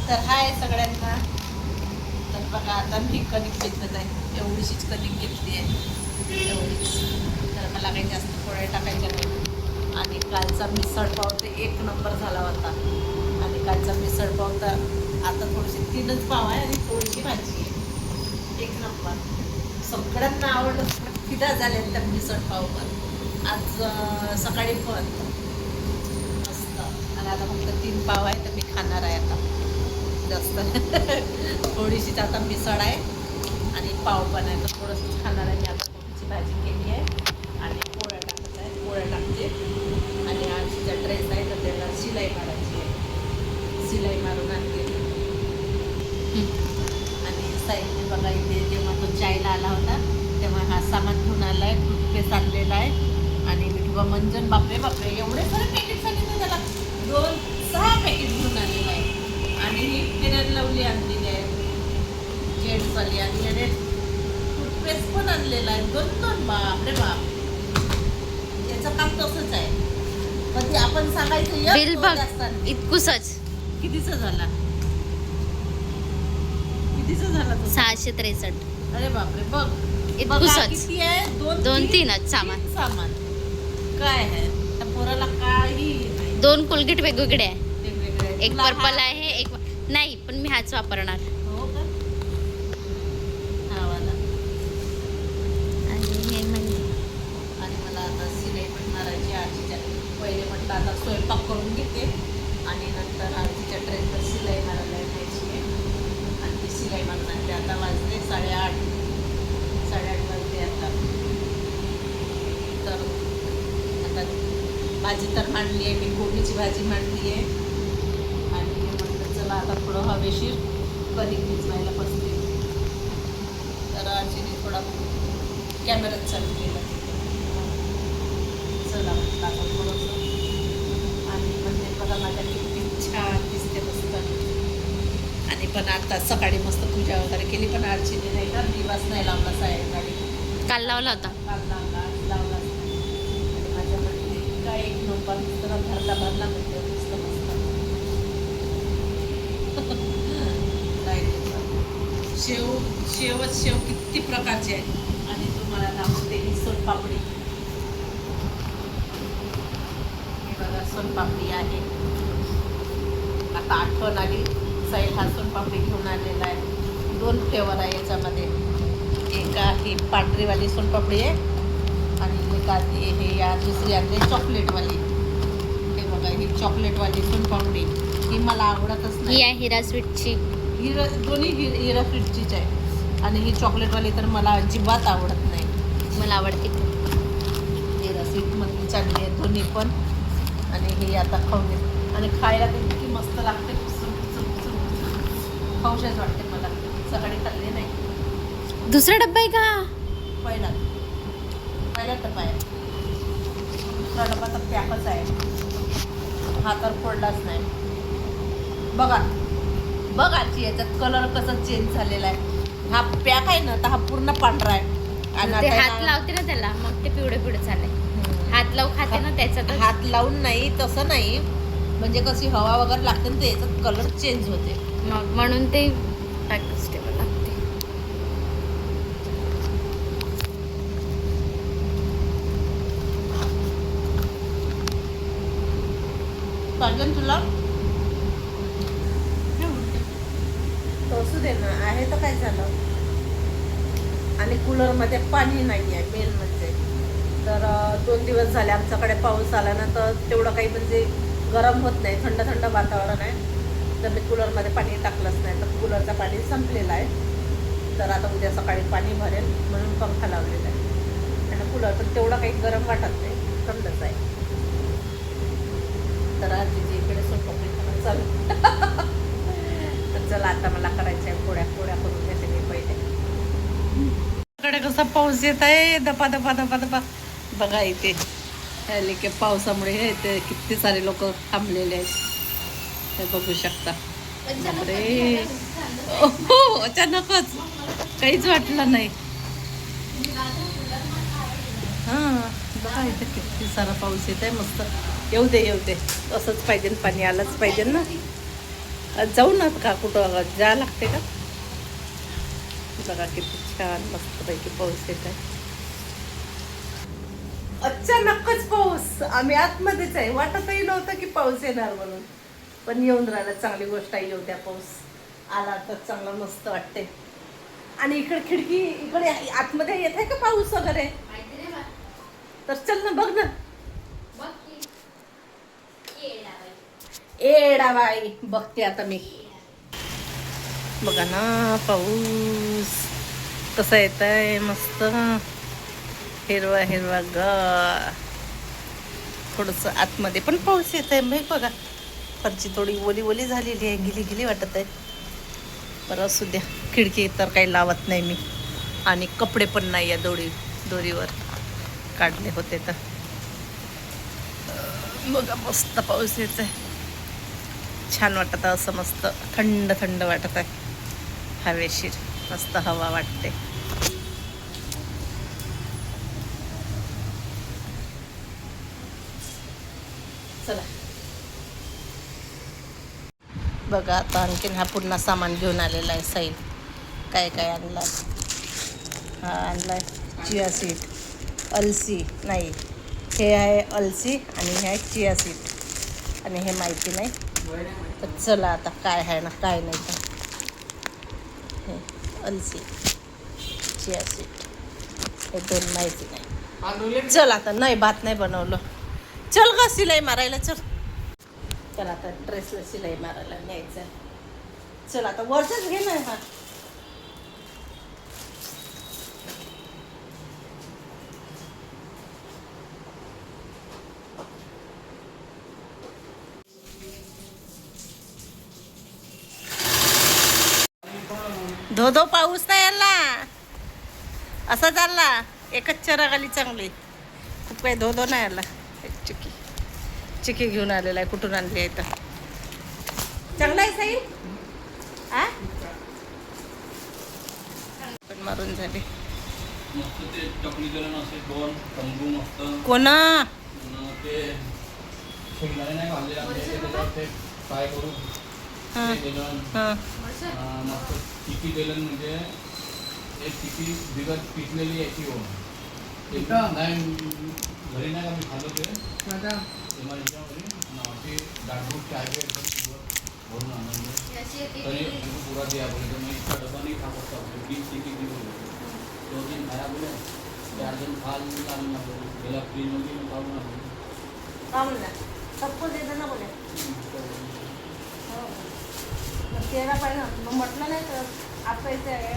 तर हाय सगळ्यांना. तर बघा आता मी कणिक घेतलं आहे, एवढीशीच कणिक घेतली आहे, एवढीच. तर मला काही जास्त पोळ्या टाकायच्या नाही. आणि कालचा मिसळ पाव तर एक नंबर झाला होता. आणि कालचा मिसळ पाव तर आता थोडीशी 3च पाव आहे आणि थोडीशी भाजी आहे, एक नंबर. सगळ्यांना आवडलं, फिदा झाले त्या मिसळ पाव पण आज सकाळी पण मस्त. आणि आता फक्त 3 पाव आहे तर मी खाणार आहे आता जास्त. थोडीशीच आता मिसळ आहे आणि पाव पण आहे तर थोडंसंच खाणार आहे मी. आता थोडीशी भाजी केली आहे आणि पोळ्या टाकत आहे, पोळ्या टाकते. आणि आजीचा ड्रेस आहे तर त्याला शिलाई मारायची आहे, शिलाई मारून आणते. आणि साईडने बघा इथे जेव्हा तो चायला आला होता तेव्हा हा सामान घेऊन आला आहे, टूथपेस्ट आणलेला आहे आणि मिठवा मंजन. बापरे बापरे एवढे सारे पॅकेट सांगितलं त्याला, 6 पॅकेट घेऊन आलेलं आहे. आणि ही फेअर लवली आणलेली आहे जेंट्सवाली. आणि याने टूथपेस्ट पण आणलेला आहे, 2 बाप रे बाप. याचं काम तसंच आहे, पण ते आपण सांगायचं बिल बघ इतकुसच. कितीचा झाला, कितीचा झाला तो? 663. अरे बापरे बघ इतकुसच. किती आहे, 2-3च सामान. सामान काय आहे त्या पोराला? काही नाही. 2 कोलगेट वेगवेगळे आहे, वेगवेगळे एक पर्पल आहे, एक नाही, पण मी हाच वापरणार. हो का? हा वाला. आणि हे म्हणजे आणि मला आता सिलाई पण मारायची आजीच्या. पहिले म्हटलं आता स्वयंपाक करून घेते आणि नंतर आजीच्या ड्रेसवर सिलाई मारायला घ्यायची आहे. आणि ती सिलाई मारून आणते. आता वाजले 8:30 वाजले आता. तर आता भाजी तर मांडली आहे मी, कोबीची भाजी मांडली आहे. आणि म्हटलं चला आता थोडं हवेशीर कणिक भिजवायला बसते. तर आजीने थोडा कॅमेराच चालू केला. चला म्हटलं आता थोडंसं. आणि म्हणजे बघा माझ्या किती छान दिसते मस्त. आणि पण आता सकाळी मस्त पूजा वगैरे केली, पण आजीने नाही का दिवास नाही लावला सायंकाळी. काल लावला होता. काल लावलाच नाही. आणि माझ्या बहिणी काय एक नंबर तर भरला म्हणते मस्त मस्त. शेव किती प्रकारचे आहे. आणि तुम्हाला दाखवते ही सोनपापडी. हे बघा सोनपापडी आहे. आता आठवण आली, साईल हा सोनपापडी घेऊन आलेला आहे. 2 फ्लेवर आहे याच्यामध्ये. एक ही पांढरीवाली सोनपापडी आहे आणि एक आधी हे या दुसरी आणली चॉकलेटवाली. हे बघा ही चॉकलेटवाली सोनपापडी, ही मला आवडतच ही नाही. आहे हिरा स्वीटची. दोन्ही हिरा फ्रीजचीच आहे. आणि ही चॉकलेटवाली तर मला अजिबात आवडत नाही. मला आवडते. हिरा स्वीटमधली चांगली आहे दोन्ही पण. आणि हे आता खाऊन घेते आणि खायला तर इतकी मस्त लागते, खाऊशाच वाटते मला. सकाळी खाल्ले नाही. दुसरा डब्बा आहे का? पहिला डब्बा आहे. दुसरा डब्बा तर पॅकच आहे. हा तर फोडलाच नाही. बघ आजी याच्यात कलर कसा चेंज झालेला आहे. हा पॅक आहे ना तर हा पूर्ण पांढरा आहे. आणि ते आता हात लावते ना त्याला, मग ते पिवळे पिवळे झालंय. हात लावू खाते ना त्याच्यात. हात लावून नाही, तसं नाही, म्हणजे कशी हवा वगैरे लागते ना, ते याच्यात कलर चेंज होते. मग म्हणून ते स्टेबल लागते. पाहिजे तुला असू दे ना, आहे तर काय झालं. आणि कूलरमध्ये पाणी नाही आहे मेन म्हणजे. तर 2 दिवस झाले आमच्याकडे पाऊस आला ना, तर तेवढं काही म्हणजे गरम होत नाही, थंड थंड वातावरण आहे. तर मी कूलरमध्ये पाणी टाकलंच नाही, तर कूलरचं पाणी संपलेलं आहे. तर आता उद्या सकाळी पाणी भरेल म्हणून पंखा लावलेला आहे. आणि कूलर पण तेवढं काही गरम वाटत नाही, थंडच आहे. तर आजीची इकडे सोपकडी खाणं चालू. तर चला आता मला करायचं आहे पोळ्या करून घेते मी पहिले. कडे कसा पाऊस येत आहे, दपा दपा दपा दपा. बघा इथे आले की पावसामुळे हे ते किती सारे लोक थांबलेले आहेत, ते बघू शकता. बापरे, हो अचानकच काहीच वाटलं नाही. हां बघा इथे किती सारा पाऊस येत आहे मस्त. येऊ दे असंच पाहिजे, पाणी आलंच पाहिजे ना. जाऊ ना का कुठं जा लागते का? बघा किती छान मस्तपैकी पाऊस येत आहे. अचानकच पाऊस. आम्ही आतमध्येच आहे, वाटतही नव्हतं की पाऊस येणार म्हणून, पण येऊन राहिला. चांगली गोष्ट आहे, येऊ द्या पाऊस. आला तर चांगलं मस्त वाटते. आणि इकडे खिडकी इकडे आतमध्ये येत आहे का पाऊस वगैरे? तर चल ना बघ ना. एडा बाई बघते आता मी. बघा ना पाऊस कसा येत आहे, मस्त हिरवा हिरवा गा. थोडस आतमध्ये पण पाऊस येत आहे. बघा फरची थोडी ओली ओली झालेली आहे, गिली गिली वाटत आहे. बरं असू द्या, खिडकी तर काही लावत नाही मी. आणि कपडे पण नाही या दोरीवर काढले होते तर. बघा मस्त पाऊस येत आहे, छान वाटत आहे. असं मस्त थंड थंड वाटत आहे, हवेशीर मस्त हवा वाटते. चला बघा आता आणखीन हा पुन्हा सामान घेऊन आलेला आहे साईल. काय काय आणलाय? हा आणलाय चिया सीड, अलसी नाही, हे आहे अलसी आणि हे आहे चिया सीड. आणि हे माहिती नाही, तर चला आता काय आहे ना काय नाही. तर हे अलसी, चिया सीड हे दोन माहिती नाही. चल आता नाही, भात नाही बनवलं. चल का सिलाई मारायला चल. चल आता ड्रेसला शिलाई मारायला न्यायचं. चल आता वरचंच घे ना. हा धो पाऊस नाही आला, असा चालला. एकच चरागाली चांगली, खूप काही धो नाही आला. एक चिकी घेऊन आलेला आहे. कुठून आणली आहे तर चांगला आहे साई. आ पण मारून झाले. कोणा चिकी बेलन म्हणजे एक चिकी बिगर पिकलेली याची हो. नाही घरी नाही का मी खाल्लं ते अशी डाटबूट चाय भरून आणून तरी पुरा दिया बोले तो मैं इसका डब्बा नहीं खा सकता. 20 चिकी दी बोले, 2 दिन खाया बोले, 4 दिन खा लेना बोले, गेला फ्रीज मध्ये खाऊ ना बोले. का म्हणला सबको दे देना बोले. तेरा पाहिजे मग म्हटलं नाही तर आप पैसे आहे.